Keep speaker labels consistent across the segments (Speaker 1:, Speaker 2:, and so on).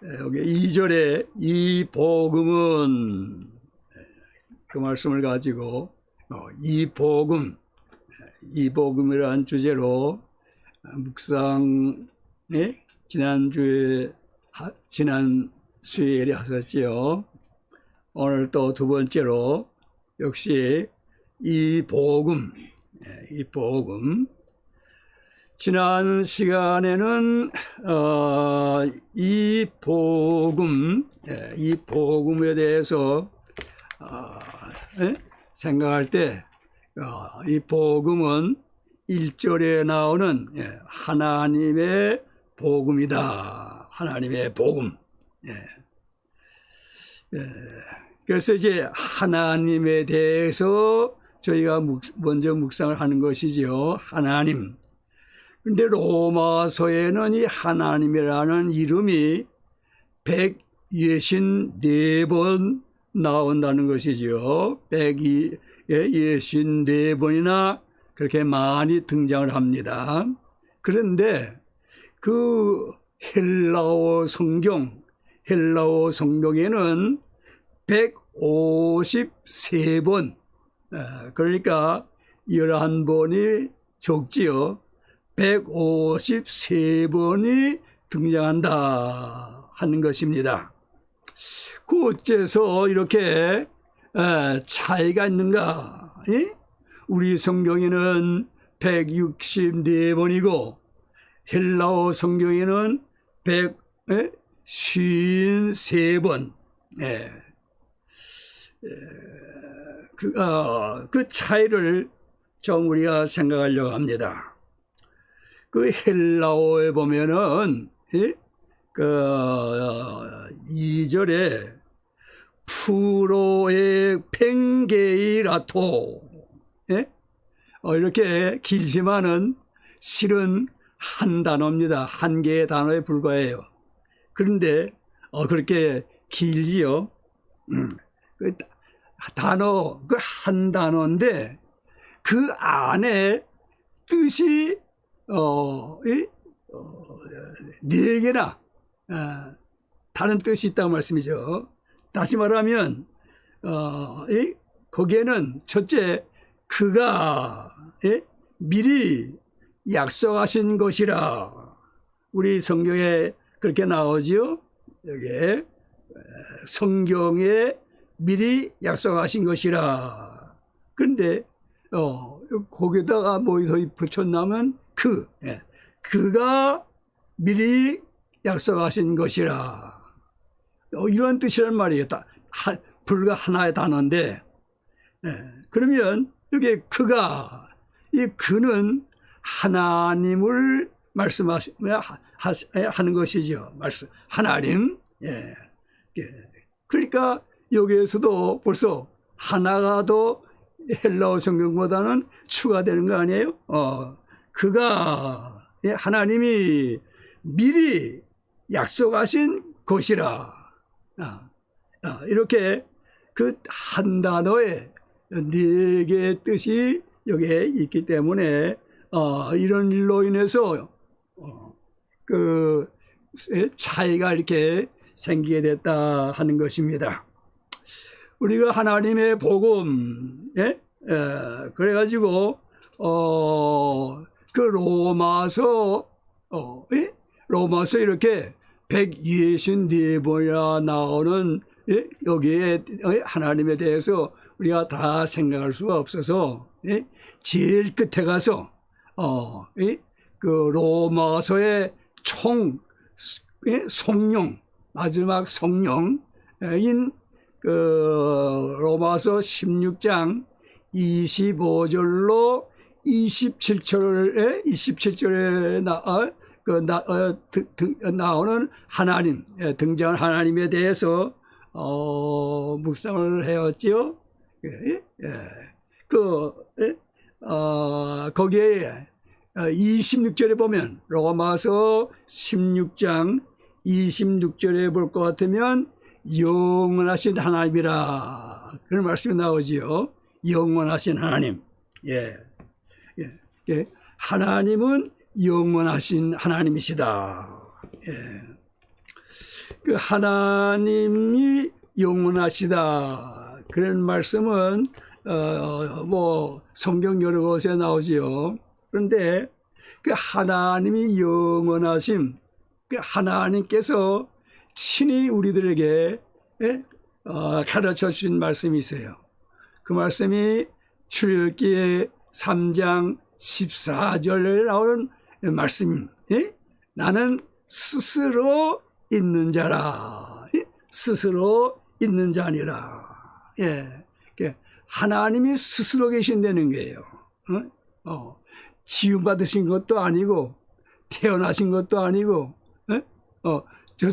Speaker 1: 여기 2절에 이 복음은 그 말씀을 가지고 이 복음이라는 주제로 묵상에 지난 수요일에 하셨지요. 오늘 또 두 번째로 역시 이 복음. 지난 시간에는 이 복음에 대해서 생각할 때 이 복음은 1절에 나오는 하나님의 복음이다. 하나님의 복음. 그래서 이제 하나님에 대해서 저희가 먼저 묵상을 하는 것이지요. 하나님. 근데 로마서에는 이 하나님이라는 이름이 164번 나온다는 것이죠. 164번이나 그렇게 많이 등장을 합니다. 그런데 그 헬라어 성경에는 153번, 그러니까 11번이 적지요. 153번이 등장한다 하는 것입니다. 그 어째서 이렇게 차이가 있는가? 우리 성경에는 164번이고 헬라어 성경에는 153번. 그 차이를 좀 우리가 생각하려고 합니다. 그 헬라어에 보면은 그 2절에 프로에 팽게이라토 이렇게 길지만은 실은 한 단어입니다. 한 개의 단어에 불과해요. 그런데 그렇게 길지요. 그 단어 그 한 단어인데 그 안에 뜻이 네 개나 다른 뜻이 있다고 말씀이죠. 다시 말하면 거기에는 첫째 그가 미리 약속하신 것이라 우리 성경에 그렇게 나오지요. 여기에 성경에 미리 약속하신 것이라. 그런데 거기다가 뭐 더 붙였냐면 그가 미리 약속하신 것이라. 이런 뜻이란 말이에요. 불과 하나의 단어인데, 그러면 여기 이 그는 하나님을 하는 것이죠. 하나님. 그러니까 여기에서도 벌써 하나가 더 헬라어 성경보다는 추가되는 거 아니에요? 그가 하나님이 미리 약속하신 것이라. 이렇게 그 한 단어에 네 개의 뜻이 여기에 있기 때문에 이런 일로 인해서 그 차이가 이렇게 생기게 됐다 하는 것입니다. 우리가 하나님의 복음, 그래가지고, 그 로마서 이렇게 164번이나 나오는, 여기에 하나님에 대해서 우리가 다 생각할 수가 없어서, 제일 끝에 가서, 그 로마서의 성령, 마지막 성령인 그 로마서 16장 25절로 27절에 나오는 하나님, 등장한 하나님에 대해서 묵상을 해왔지요. 거기에 26절에 보면 로마서 16장 26절에 볼 것 같으면 영원하신 하나님이라 그런 말씀이 나오지요. 영원하신 하나님. 하나님은 영원하신 하나님이시다. 그 하나님이 영원하시다. 그런 말씀은 뭐 성경 여러 곳에 나오지요. 그런데 그 하나님이 영원하심, 그 하나님께서 친히 우리들에게 가르쳐 주신 말씀이 있어요. 그 말씀이 출애굽기 3장 14절에 나오는 말씀. 나는 스스로 있는 자라. 스스로 있는 자니라. 하나님이 스스로 계신다는 거예요. 지음받으신 것도 아니고 태어나신 것도 아니고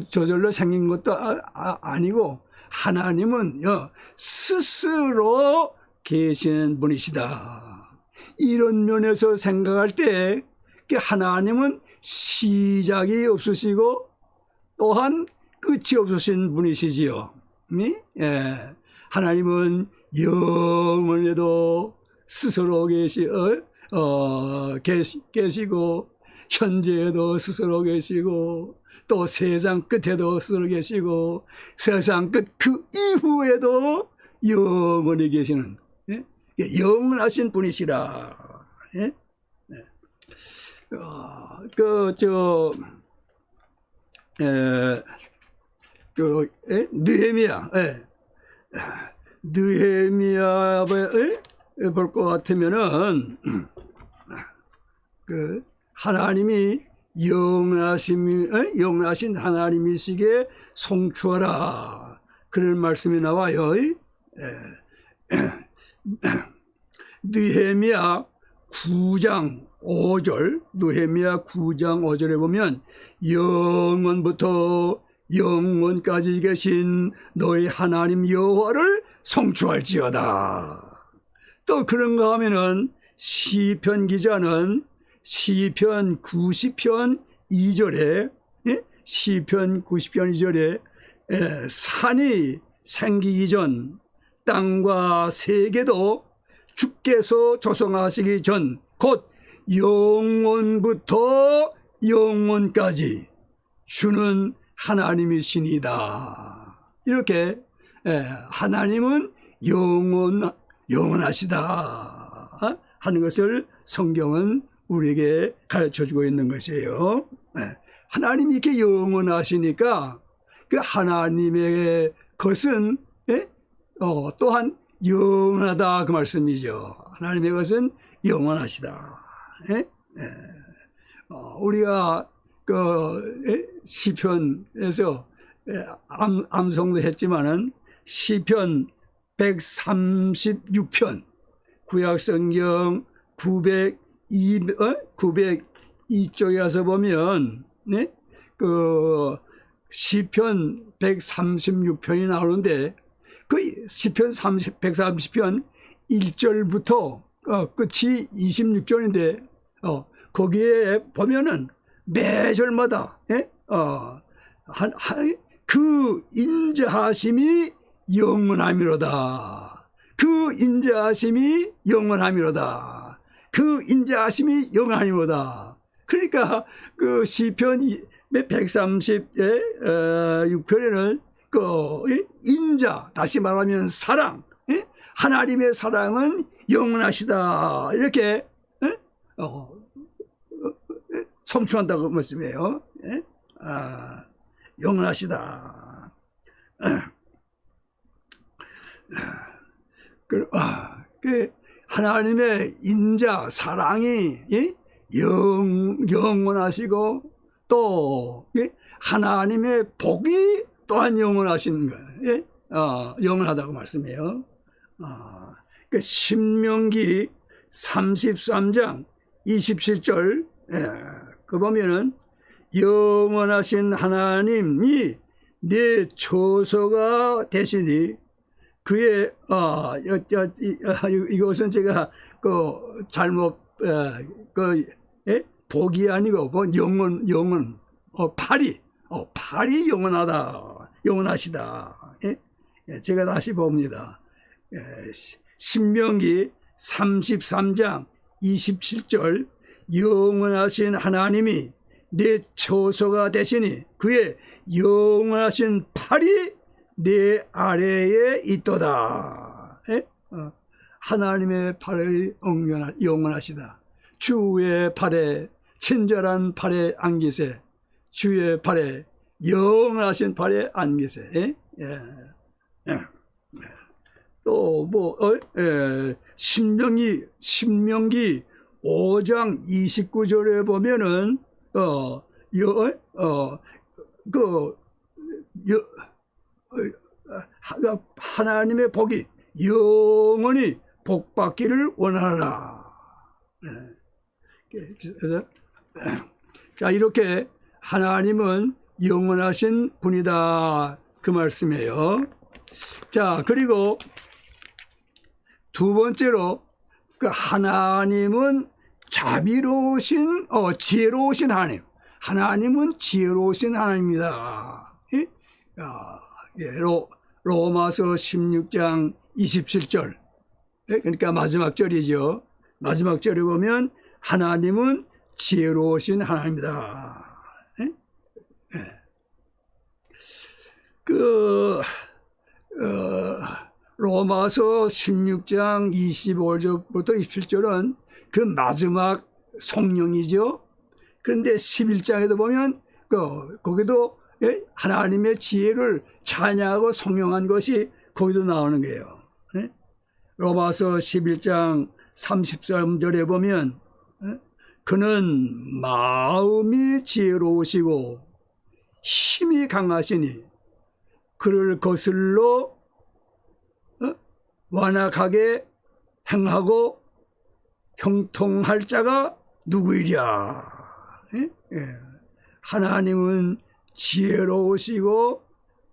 Speaker 1: 저절로 생긴 것도 아니고 하나님은 스스로 계시는 분이시다. 이런 면에서 생각할 때 하나님은 시작이 없으시고 또한 끝이 없으신 분이시지요. 하나님은 영원에도 스스로 계시고 현재에도 스스로 계시고 또 세상 끝에도 스스로 계시고 세상 끝 그 이후에도 영원히 계시는 영원하신 분이시라. 느헤미야 볼 것 같으면은 그 하나님이 영원하신 하나님이시기에 송축하라. 그런 말씀이 나와요. 느헤미야 9장 5절, 느헤미야 9장 5절에 보면 영원부터 영원까지 계신 너희 하나님 여호와를 송축할지어다. 또 그런가 하면은 시편 기자는 시편 90편 2절에 시편 90편 2절에 산이 생기기 전 땅과 세계도 주께서 조성하시기 전 곧 영원부터 영원까지 주는 하나님이시니다. 이렇게 하나님은 영원하시다 하는 것을 성경은 우리에게 가르쳐주고 있는 것이에요. 하나님이 이렇게 영원하시니까 그 하나님의 것은 또한 영원하다 그 말씀이죠. 하나님의 것은 영원하시다. 우리가 그 시편에서 암송도 했지만은 시편 136편 구약성경 902쪽에 가서 보면 그 시편 136편이 나오는데 그 시편 130편 1절부터 끝이 26절인데 거기에 보면은 매절마다 그 인자하심이 영원함이로다. 그 인자하심이 영원함이로다. 그 인자하심이 영원함이로다. 그러니까 그 시편 136편에는 그 인자, 다시 말하면 사랑, 하나님의 사랑은 영원하시다. 이렇게 성취한다고 말씀이에요. 영원하시다. 그 하나님의 인자, 사랑이 영원하시고 또 하나님의 복이 또한 영원하신 거예요. 영원하다고 말씀해요. 그 신명기 33장 27절 그 보면은 영원하신 하나님이 내 처소가 되시니 그의 이것은 제가 그 잘못 복이 아니고 그 영원 팔이 영원하다 영원하시다. 제가 다시 봅니다. 신명기 33장 27절 영원하신 하나님이 내 처소가 되시니 그의 영원하신 팔이 내 아래에 있도다. 하나님의 팔이 영원하시다. 주의 팔에, 친절한 팔에 안기세. 주의 팔에, 영원하신 팔에 안기세. 또 신명기 5장 29절에 보면은 하나님의 복이 영원히 복받기를 원하라. 자, 이렇게 하나님은 영원하신 분이다, 그 말씀이에요. 자, 그리고 두 번째로 그 하나님은 자비로우신 지혜로우신 하나님. 하나님은 지혜로우신 하나님입니다. 로마서 16장 27절. 그러니까 마지막 절이죠. 마지막 절에 보면 하나님은 지혜로우신 하나님이다. 로마서 16장 25절부터 27절은 그 마지막 성령이죠. 그런데 11장에도 보면 거기도 하나님의 지혜를 찬양하고 성령한 것이 거기도 나오는 거예요. 로마서 11장 33절에 보면 그는 마음이 지혜로우시고 힘이 강하시니 그를 거슬러 완악하게 행하고 형통할 자가 누구이랴. 하나님은 지혜로우시고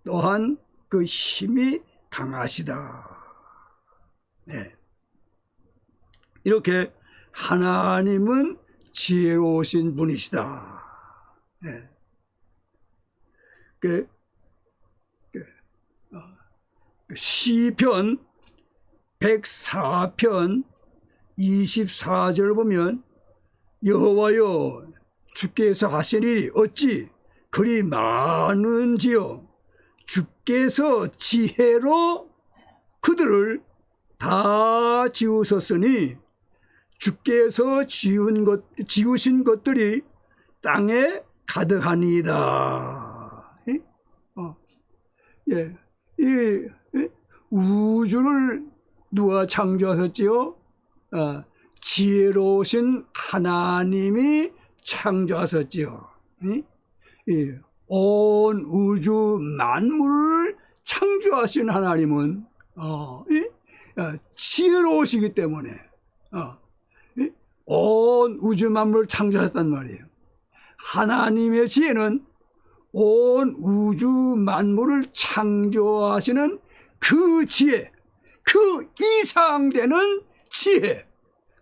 Speaker 1: 또한 그 힘이 강하시다. 이렇게 하나님은 지혜로우신 분이시다. 시편 104편 24절 보면 여호와여 주께서 하시니 어찌 그리 많은지요. 주께서 지혜로 그들을 다 지으셨으니 주께서 지으신 것들이 땅에 가득하니이다. 이 우주를 누가 창조하셨지요? 지혜로우신 하나님이 창조하셨지요. 온 우주 만물을 창조하신 하나님은 지혜로우시기 때문에 온 우주 만물을 창조하셨단 말이에요. 하나님의 지혜는 온 우주 만물을 창조하시는 그 지혜, 그 이상 되는 지혜.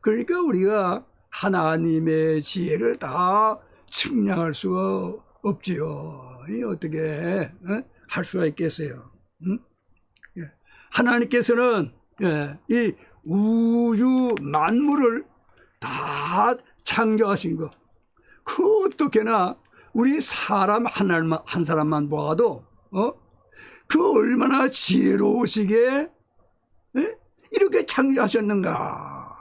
Speaker 1: 그러니까 우리가 하나님의 지혜를 다 측량할 수가 없지요. 어떻게 할 수가 있겠어요? 하나님께서는 이 우주 만물을 다 창조하신 것, 그 어떻게나 우리 사람 한 사람만 보아도 그 얼마나 지혜로우시게 이렇게 창조하셨는가.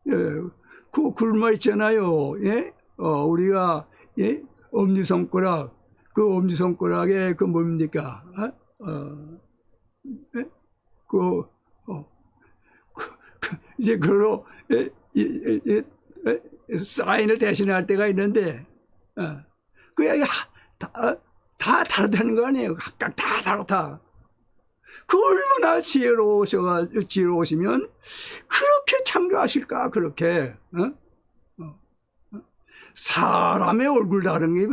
Speaker 1: 그 굶어 있잖아요. 우리가 엄지손가락, 그 엄지손가락에 그 뭡니까? 이제 그로 사인을 대신할 때가 있는데 그게 다 다르다는 거 아니에요. 각각 다 다르다. 그 얼마나 지혜로우시면 그렇게 창조하실까. 그렇게 사람의 얼굴 다른 게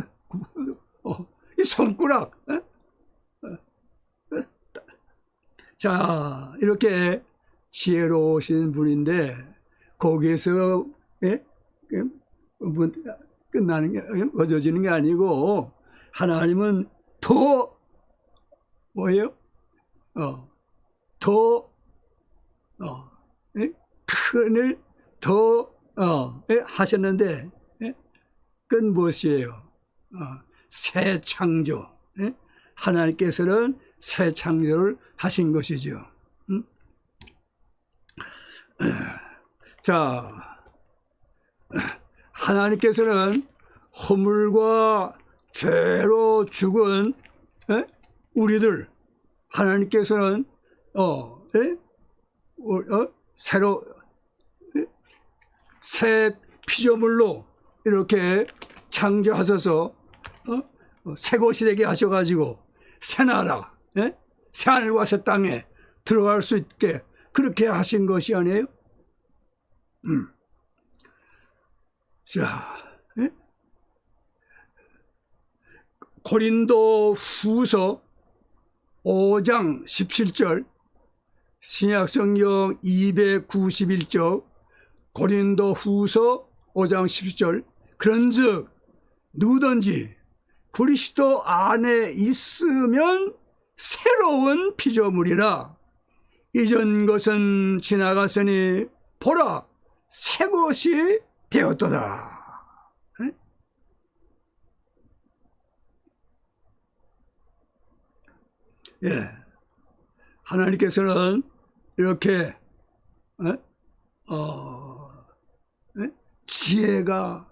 Speaker 1: 이 손가락. 자, 이렇게 지혜로우신 분인데 거기에서 끝나는 게 멎어지는 게 아니고 하나님은 더 뭐예요? 큰을 더 하셨는데 그건 무엇이에요? 새 창조. 예? 하나님께서는 새 창조를 하신 것이죠. 자, 하나님께서는 허물과 죄로 죽은 우리들, 하나님께서는 새로 새 피조물로 이렇게 창조하셔서 새 곳이 되게 하셔가지고 새 나라, 새 하늘과 새 땅에 들어갈 수 있게 그렇게 하신 것이 아니에요? 자, 고린도 후서 5장 17절, 신약성경 291쪽, 고린도 후서 5장 17절, 그런즉 누구든지 그리스도 안에 있으면 새로운 피조물이라. 이전 것은 지나갔으니 보라 새 것이 되었도다. 예, 하나님께서는 이렇게 지혜가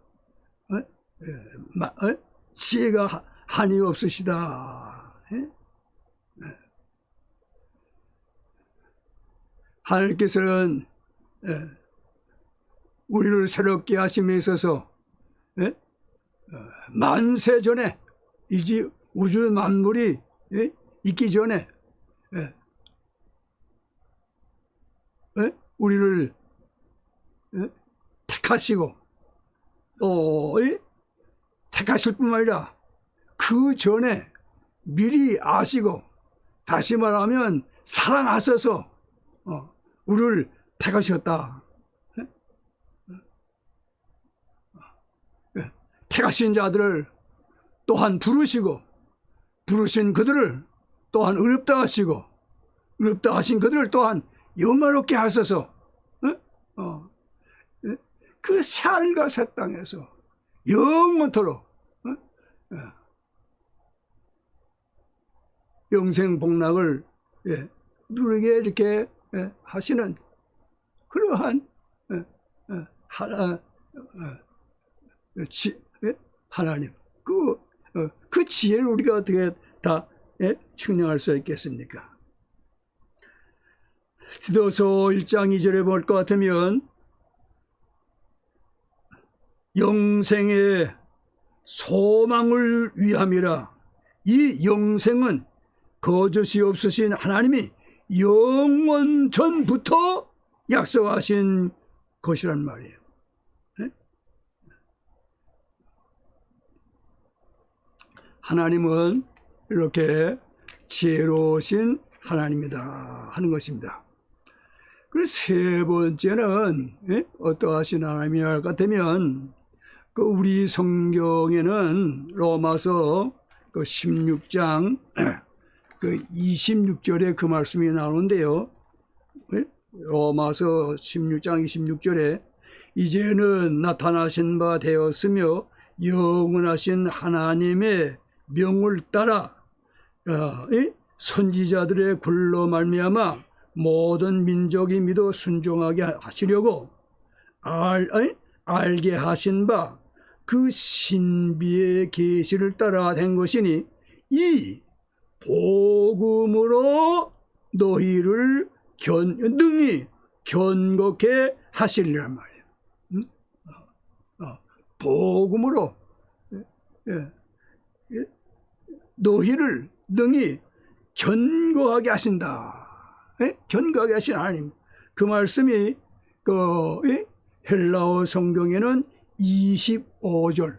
Speaker 1: 지혜가 한이 없으시다. 하나님께서는 우리를 새롭게 하심에 있어서 만세 전에 이제 우주 만물이 있기 전에 우리를 택하시고 또 택하실 뿐만 아니라 그 전에 미리 아시고, 다시 말하면 사랑하셔서 우리를 택하셨다. 택하신 자들을 또한 부르시고, 부르신 그들을 또한 의롭다 하시고, 의롭다 하신 그들을 또한 영화롭게 하셔서 그 새하늘과 새 땅에서 영원토록 영생 복락을 누리게 이렇게 하시는 그러한 하나님, 그 지혜를 우리가 어떻게 다 측량할 수 있겠습니까? 디도서 1장 2절에 볼 것 같으면 영생의 소망을 위함이라. 이 영생은 거짓이 없으신 하나님이 영원 전부터 약속하신 것이란 말이에요. 하나님은 이렇게 지혜로우신 하나님이다 하는 것입니다. 그리고 세 번째는 어떠하신 하나님이랄 것 같으면 우리 성경에는 로마서 16장 26절에 그 말씀이 나오는데요. 로마서 16장 26절에 이제는 나타나신 바 되었으며 영원하신 하나님의 명을 따라 선지자들의 글로 말미암아 모든 민족이 믿어 순종하게 하시려고 알게 하신 바 그 신비의 계시를 따라 된 것이니 이 복음으로 너희를 능히 견고케 하시리란 말이에요. 복음으로 너희를 능히 견고하게 하신다. 견고하게 하신 하나님. 그 말씀이 헬라어 성경에는 25절,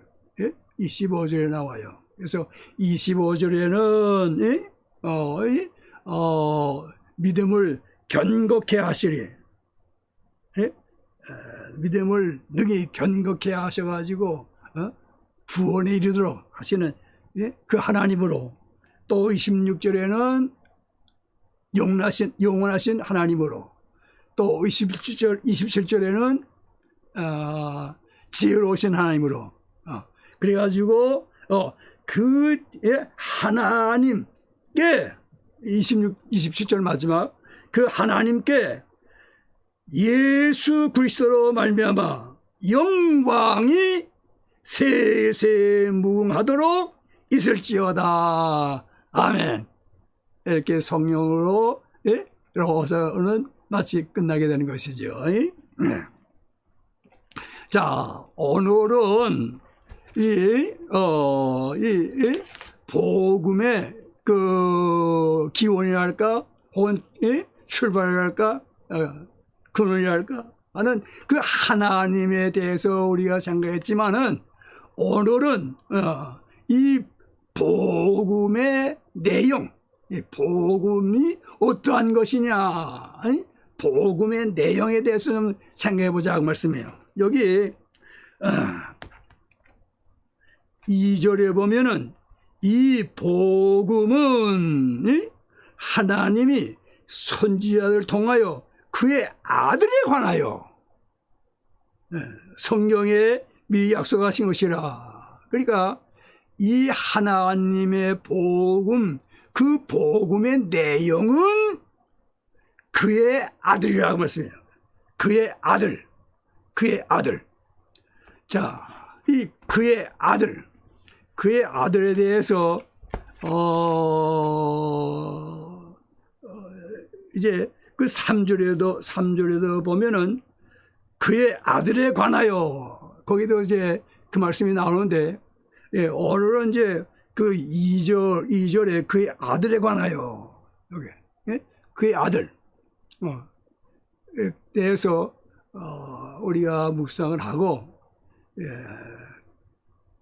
Speaker 1: 25절에 나와요. 그래서 25절에는 믿음을 견고케 하시리. 믿음을 능히 견고케 하셔가지고 구원에 이르도록 하시는 그 하나님으로, 또 26절에는 영원하신 하나님으로, 또 27절에는 지혜로우신 하나님으로, 그래가지고 그 하나님께 27절 마지막 그 하나님께 예수 그리스도로 말미암아 영광이 세세 무궁하도록 있을지어다. 아멘. 이렇게 성령으로 로서는 마치 끝나게 되는 것이죠. 자, 오늘은 이 복음의 그 기원이랄까, 혹은 출발이랄까, 근원이랄까 하는 그 하나님에 대해서 우리가 생각했지만은 오늘은 이 복음의 내용, 이 복음이 어떠한 것이냐, 복음의 내용에 대해서 좀 생각해 보자고 말씀해요. 여기 2절에 보면은 이 복음은 하나님이 선지자를 통하여 그의 아들에 관하여 성경에 미리 약속하신 것이라. 그러니까 이 하나님의 복음, 그 복음의 내용은 그의 아들이라고 말씀해요. 그의 아들, 그의 아들. 자, 이 그의 아들에 대해서 이제 그 3절에도 보면은 그의 아들에 관하여, 거기도 이제 그 말씀이 나오는데, 오늘은 이제 그 2절에 그의 아들에 관하여, 여기, 그의 아들, 대해서, 우리가 묵상을 하고,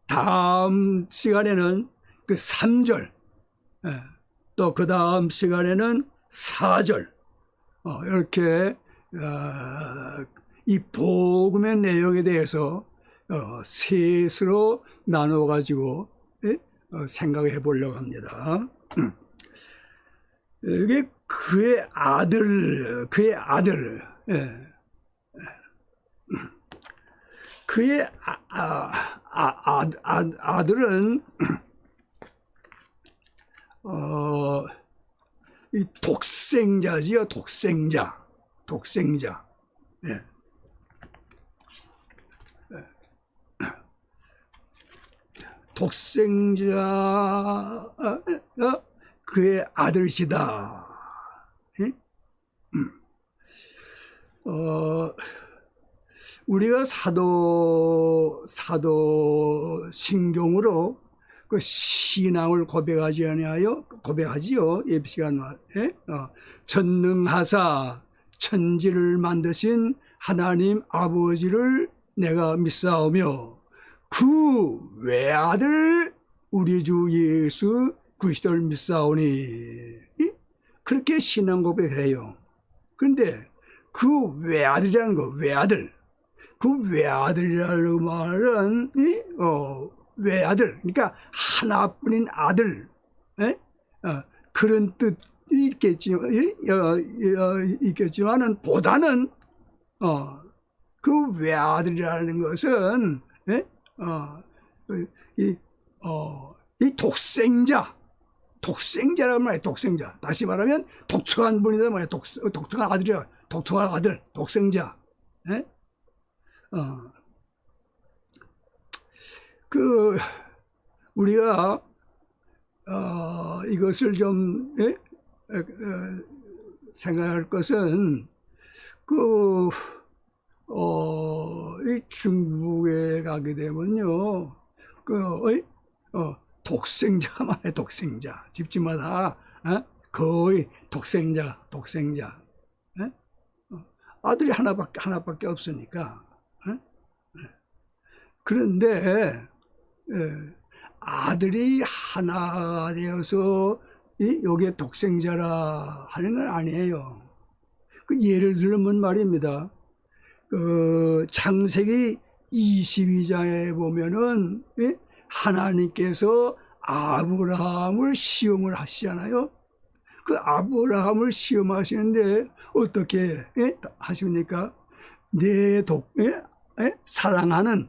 Speaker 1: 다음 시간에는 그 3절, 또 그 다음 시간에는 4절, 이렇게 이 복음의 내용에 대해서 셋으로 나눠 가지고 생각해 보려고 합니다. 이게 그의 아들, 그의 아들은 이 독생자지요, 독생자. 독생자가 그의 아들이시다. 우리가 사도 신경으로 그 신앙을 고백하지요. 예비시간 전능하사 천지를 만드신 하나님 아버지를 내가 믿사오며 그 외아들 우리 주 예수 그리스도를 믿사오니, 그렇게 신앙 고백해요. 그런데 그 외아들이라는 거, 그 외아들이라는 말은 외아들, 그러니까 하나뿐인 아들, 그런 뜻이 있겠지만은 보다는 그 외아들이라는 것은 이 독생자란 말이에요. 독생자. 다시 말하면 독특한 분이다 말이에요. 독특한 아들이야. 독특한 아들, 독생자. 우리가 이것을 좀 생각할 것은 이 중국에 가게 되면요, 독생자가 말해. 독생자. 집집마다 거의 독생자. 아들이 하나밖에 없으니까. 그런데 아들이 하나가 되어서 여기에 독생자라 하는 건 아니에요. 그 예를 들면 말입니다. 창세기 22장에 보면은 하나님께서 아브라함을 시험을 하시잖아요. 그 아브라함을 시험하시는데 어떻게 하십니까? 사랑하는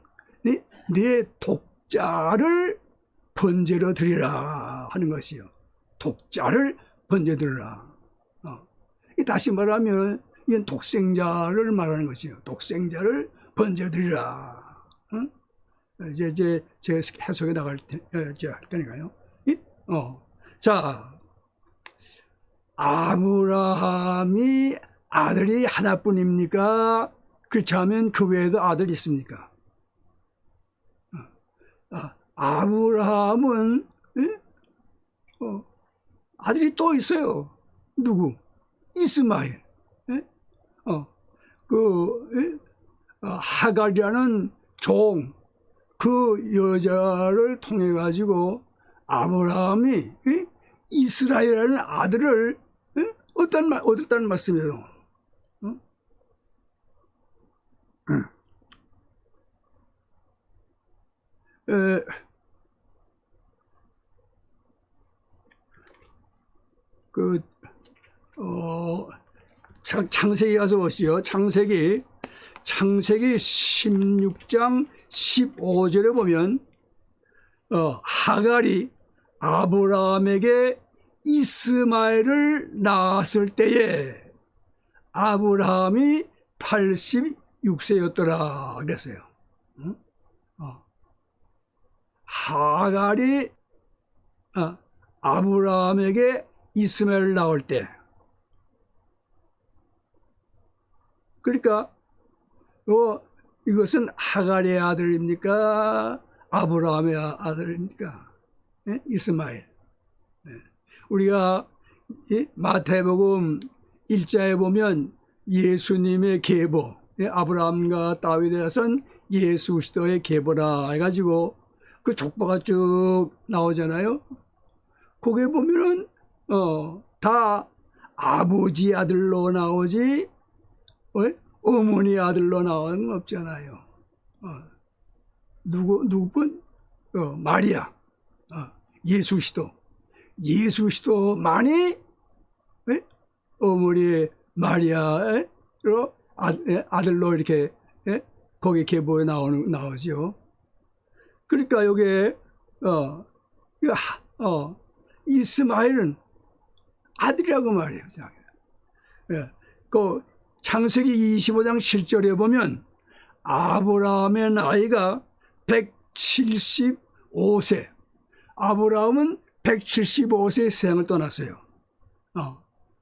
Speaker 1: 내 독자를 번제로 드리라 하는 것이요. 독자를 번제 드리라. 다시 말하면 이건 독생자를 말하는 것이요. 독생자를 번제 드리라. 이제 제 해석에 나갈 할 테니까요. 자, 아브라함이 아들이 하나뿐입니까? 그렇지 않으면 그 외에도 아들이 있습니까? 아브라함은 아들이 또 있어요. 누구? 이스마엘. 하갈이라는 종, 그 여자를 통해 가지고 아브라함이 이스라엘이라는 아들을 얻었다는 말씀이에요. 창세기 가서 보시죠. 창세기 16장 15절에 보면 하갈이 아브라함에게 이스마엘을 낳았을 때에 아브라함이 86세였더라 그랬어요. 하갈이 아브라함에게 이스마엘을 낳을 때, 그러니까 이것은 하갈의 아들입니까? 아브라함의 아들입니까? 이스마엘. 우리가 마태복음 1장에 보면 예수님의 계보, 아브라함과 다윗에 선 예수 그리스도의 계보라 해가지고 그 족보가 쭉 나오잖아요. 거기에 보면은 다 아버지 아들로 나오지 어머니 아들로 나오는 건 없잖아요. 누구뿐? 마리아, 예수 그리스도만이 어머니 마리아로 아들로 이렇게 거기 계보에 나오죠. 그러니까 여기에 이스마엘은 아들이라고 말해요. 그 창세기 25장 7절에 보면 아브라함의 나이가 175세. 아브라함은 175세에 세상을 떠났어요.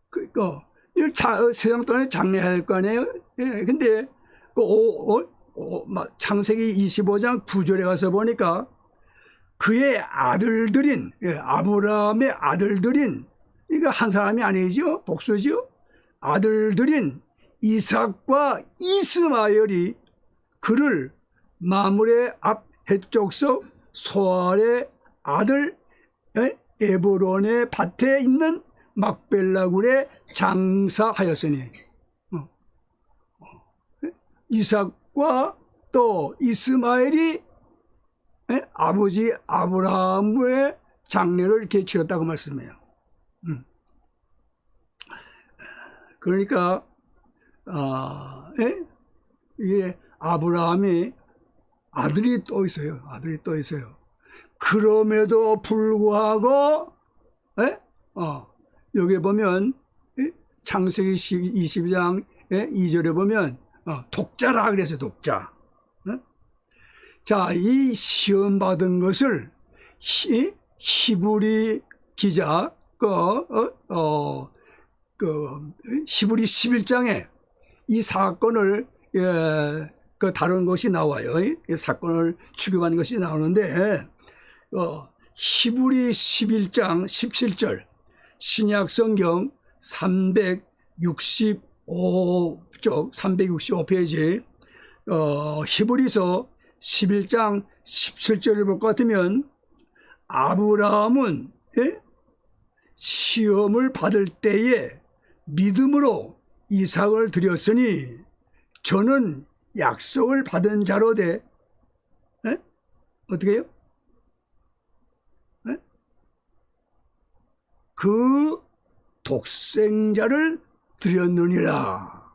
Speaker 1: 그러니까 세상 떠나서 장례해야 될 거 아니에요. 근데 창세기 25장 9절에 가서 보니까 그의 아들들인, 아브라함의 아들들인, 그러니까 한 사람이 아니죠. 복수죠. 아들들인 이삭과 이스마엘이 그를 마므레 앞 해쪽서 소알의 아들 에브론의 밭에 있는 막벨라굴에 장사하였으니, 이삭과 또 이스마엘이 아버지 아브라함의 장례를 이렇게 치렀다고 말씀해요. 그러니까 이게 아브라함이 아들이 또 있어요. 그럼에도 불구하고 여기 보면 창세기 22장 2절에 보면 독자라 그래서 독자. 자, 이 시험 받은 것을 히브리 기자 히브리 11장에 이 사건을 다룬 것이 나와요. 이 사건을 취급한 것이 나오는데 히브리 11장 17절 신약 성경 365쪽 365페이지 히브리서 11장 17절을 볼 것 같으면 아브라함은 시험을 받을 때에 믿음으로 이삭을 드렸으니 저는 약속을 받은 자로 돼. 어떻게 해요? 그 독생자를 드렸느니라.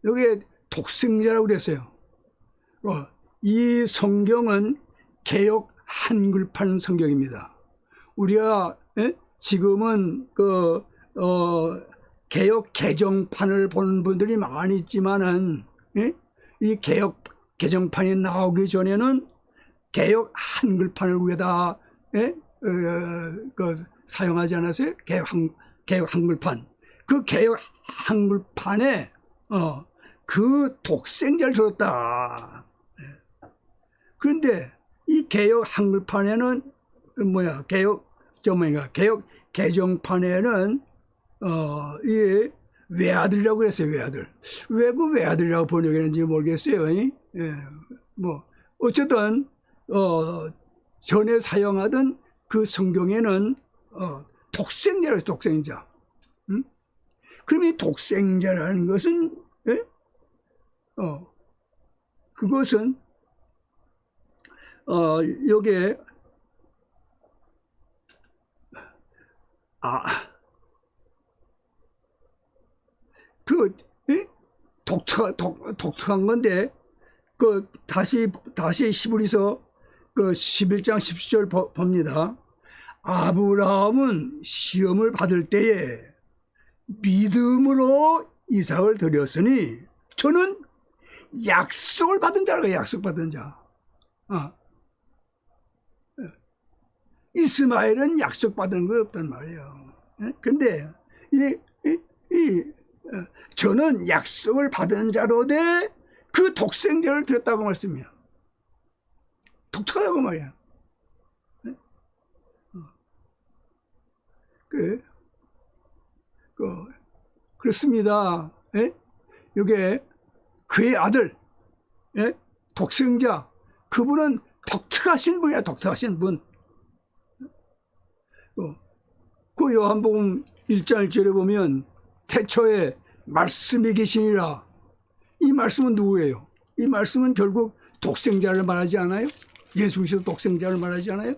Speaker 1: 여기에 독생자라고 그랬어요. 이 성경은 개역 한글판 성경입니다. 우리가 지금은 개역 개정판을 보는 분들이 많이 있지만은 이 개역 개정판이 나오기 전에는 개역 한글판을 위에다 사용하지 않았어요? 개역 한글판. 그 개역 한글판에 그 독생자를 줬다. 그런데 이 개역 한글판에는 개역 개정판에는 이 외아들이라고 그랬어요. 외아들. 왜 그 외아들이라고 번역했는지 모르겠어요. 뭐 어쨌든 전에 사용하던 그 성경에는 독생자라고 했어요. 독생자. 그럼 이 독생자라는 것은 그것은 여기에 독특한 건데 다시 히브리서 11장 17절 봅니다. 아브라함은 시험을 받을 때에 믿음으로 이삭을 드렸으니 저는 약속을 받은 자라고. 약속받은 자. 이스마엘은 약속받은 거 없단 말이에요. 그런데 저는 약속을 받은 자로 돼 그 독생자를 드렸다고 말씀이야. 독특하다고 말이야. 그렇습니다. 이게 그의 아들, 독생자, 그분은 독특하신 분이야. 독특하신 분. 그 요한복음 1장 1절에 보면 태초에 말씀이 계시니라. 이 말씀은 누구예요? 이 말씀은 결국 독생자를 말하지 않아요? 예수 그리스도 독생자를 말하지 않아요?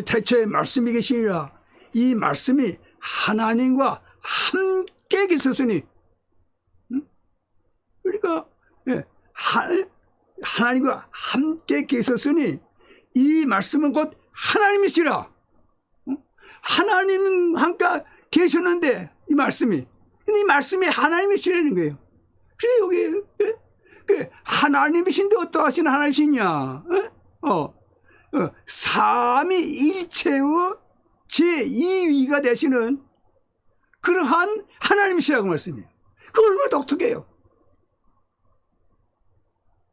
Speaker 1: 태초에 말씀이 계시니라. 이 말씀이 하나님과 함께 계셨으니, 그러니까 하나님과 함께 계셨으니 이 말씀은 곧 하나님이시라. 하나님 함께 계셨는데 이 말씀이 하나님이시라는 거예요. 그래 여기 하나님이신데 어떠하신 하나님이시냐? 삼위일체의 제2위가 되시는 그러한 하나님이시라고 말씀이에요. 그 얼마나 독특해요.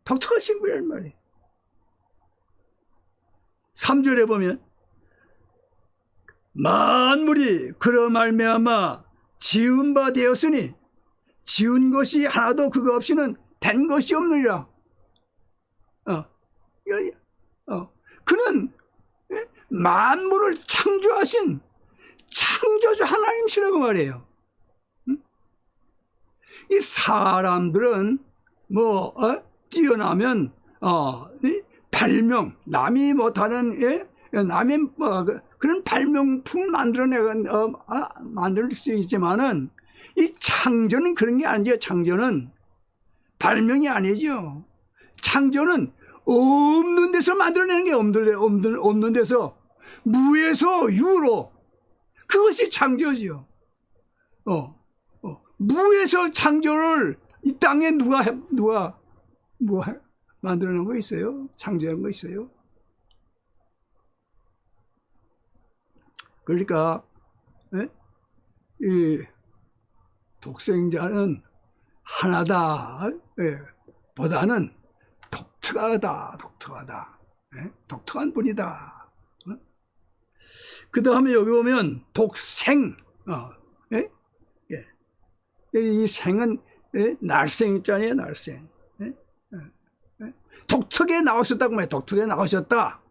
Speaker 1: 독특하신 분이란 말이에요. 3절에 보면 만물이 그로 말미암아 지은 바 되었으니 지은 것이 하나도 그거 없이는 된 것이 없느니라. 그는 만물을 창조하신 창조주 하나님이시라고 말해요. 이 사람들은 뛰어나면 발명, 남이 못하는 남이 그런 발명품을 만들 수 있지만은 이 창조는 그런 게 아니죠. 창조는 발명이 아니죠. 창조는 없는 데서 만들어내는 게 없는 데서 무에서 유로, 그것이 창조죠. 무에서 창조를 이 땅에 누가 만들어낸 거 있어요? 창조한 거 있어요? 그러니까 이 독생자는 하나다 보다는 독특하다. 독특한 분이다. 그 다음에 여기 보면 독생, 이 생은 날생 있잖아요. 날생. 독특하게 나오셨다고 말해요. 독특하게 나오셨다.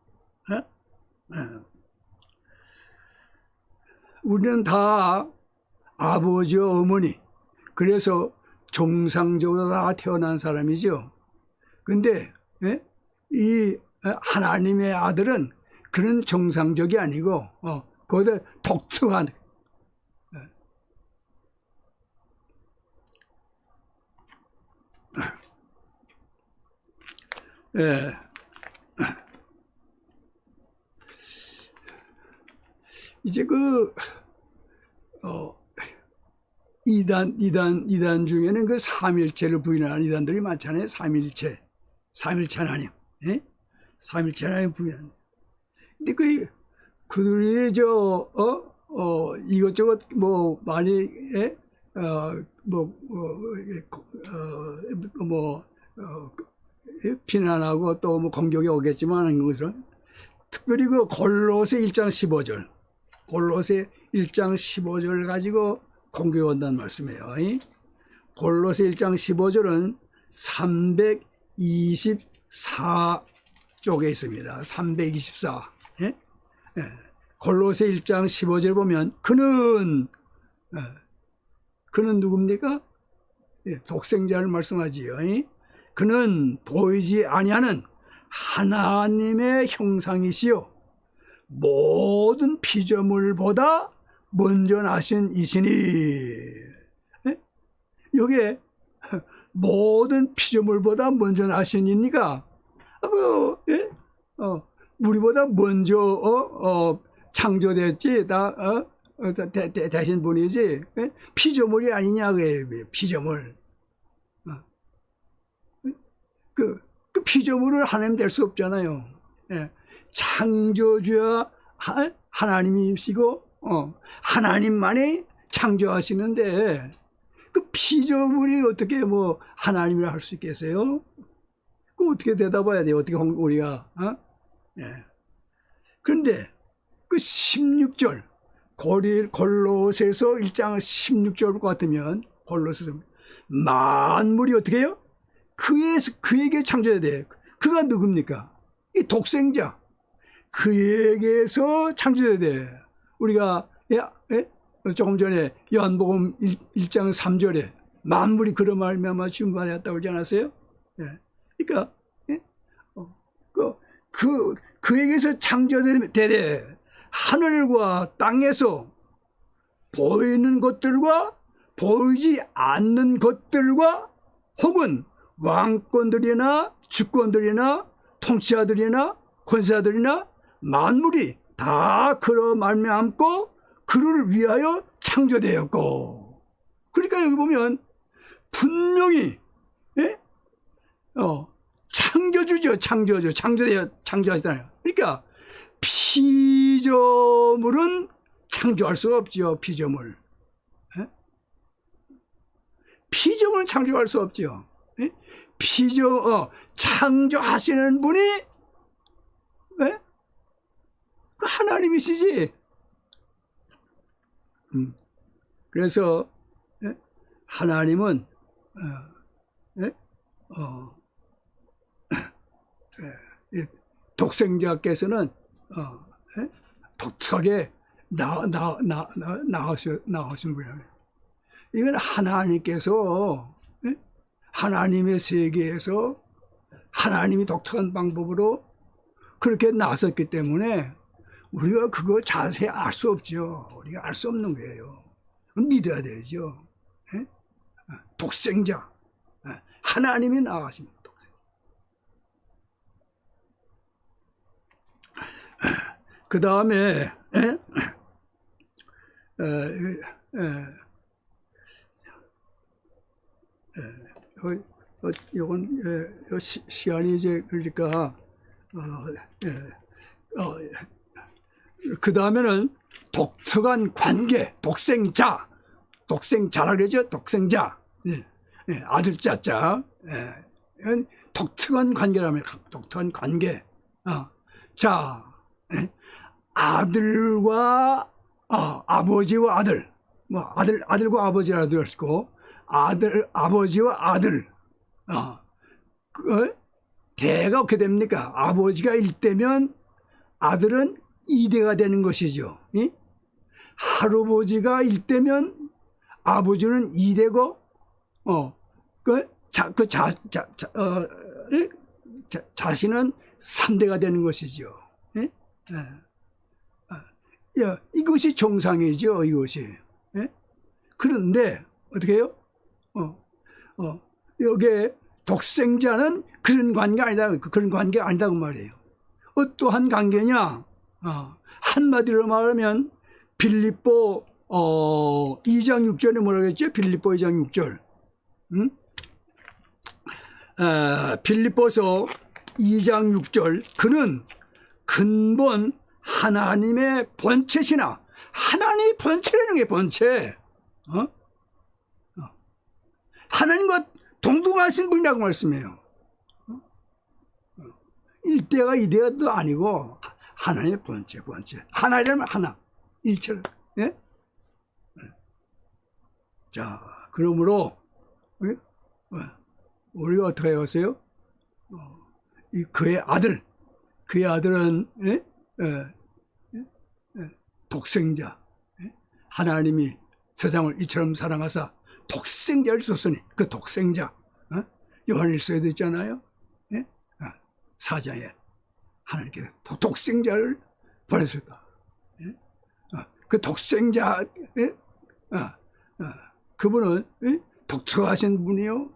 Speaker 1: 우리는 다 아버지와 어머니, 그래서 정상적으로 다 태어난 사람이죠. 근데 이 하나님의 아들은 그런 정상적이 아니고 거기다 독특한, 이제 이단 중에는 그 삼일체를 부인하는 이단들이 많잖아요. 삼일체 하나님, 예? 삼일체 하나님 부인하는. 근데 그들이 이것저것 뭐 많이, 예? 비난하고 또 뭐 공격이 오겠지만 그것은 특별히 골로새 1장 15절, 골로새 1장 15절 가지고 공격이 온다는 말씀이에요. 골로새 1장 15절은 324쪽에 있습니다. 324. 예? 예. 골로새 1장 15절 보면 그는 누굽니까? 예, 독생자를 말씀하지요. 그는 보이지 아니하는 하나님의 형상이시요 모든 피조물보다 먼저 나신 이시니. 예? 여기에 모든 피조물보다 먼저 나신이니까 예? 우리보다 먼저 창조됐지 되신 분이지, 예? 피조물이 아니냐. 피조물. 그 피조물을 하나님 될 수 없잖아요. 예. 창조주야 하나님이시고 하나님만이 창조하시는데 그 피조물이 어떻게 뭐 하나님이라 할 수 있겠어요? 그 어떻게 대답해야 돼요? 어떻게 우리가 예. 그런데 그 16절 골로새서 1장 16절 같으면 골로새서 만물이 어떻게 해요? 그에게 창조해야 돼. 그가 누굽니까? 이 독생자. 그에게서 창조해야 돼. 우리가 조금 전에 요한복음 1장 3절에 만물이 그로 말미암아 지음받았다고 그러지 않았어요? 예. 그러니까 그에게서 창조되되 하늘과 땅에서 보이는 것들과 보이지 않는 것들과 혹은 왕권들이나 주권들이나 통치자들이나 권세자들이나 만물이 다 그로 말미암고 그를 위하여 창조되었고. 그러니까 여기 보면 분명히 창조주죠. 창조하시잖아요. 그러니까 피조물은 창조할 수가 없죠. 피조물은 창조할 수 없죠. 창조하시는 분이 그 하나님이시지. 그래서 하나님은 독생자께서는 독특하게 나오신 분이에요. 이건 하나님께서 하나님의 세계에서 하나님이 독특한 방법으로 그렇게 나섰기 때문에 우리가 그거 자세히 알 수 없죠. 우리가 알 수 없는 거예요. 믿어야 되죠. 독생자, 하나님이 나가십니다. 그 다음에 요건 시간이 이제 그러니까 그 다음에는 독특한 관계, 독생자라 그러죠. 독생자, 아들자자, 독특한 관계라면 독특한 관계. 자, 아들과 아버지와 아들, 뭐 아들과 아버지라도 할 수 있고, 아버지와 아들, 대가 어떻게 됩니까? 아버지가 1대면 아들은 2대가 되는 것이죠. 할아버지가 1대면 아버지는 2대고, 자신은 3대가 되는 것이죠. 이것이 정상이죠, 이것이. 그런데, 어떻게 해요? 여기에 독생자는 그런 관계가 아니다, 그런 관계가 아니다고 말이에요. 어떠한 관계냐? 한마디로 말하면 빌립보 2장 6절에 뭐라고 했죠? 빌립보 2장 6절. 응? 빌립보서 2장 6절. 그는 근본 하나님의 본체시나. 하나님의 본체라는 게 본체. 하나님과 동등하신 분이라고 말씀해요. 1대가 2대가도 아니고 하나님의 본체. 하나라면 하나. 일체를. 예? 자, 그러므로 우리가 어떻게 하세요? 그의 아들은 독생자. 하나님이 세상을 이처럼 사랑하사 독생자를 줬으니 그 독생자. 요한일서에도 있잖아요. 4장에 하나님께서 독생자를 보내셨다. 그 독생자, 그분은 독특하신 분이요,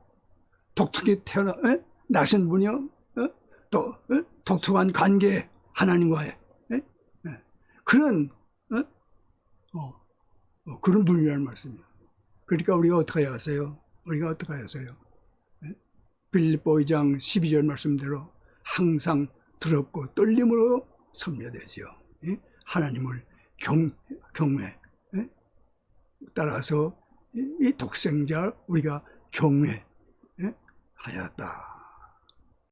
Speaker 1: 독특히 나신 분이요, 또 독특한 관계, 하나님과의 그런 그런 분이라는 말씀이에요. 그러니까 우리가 어떻게 해야 하세요? 빌립보 2장 12절 말씀대로 항상 두렵고 떨림으로 섬려되지요. 하나님을 경외. 따라서 이 독생자 우리가 경외하였다.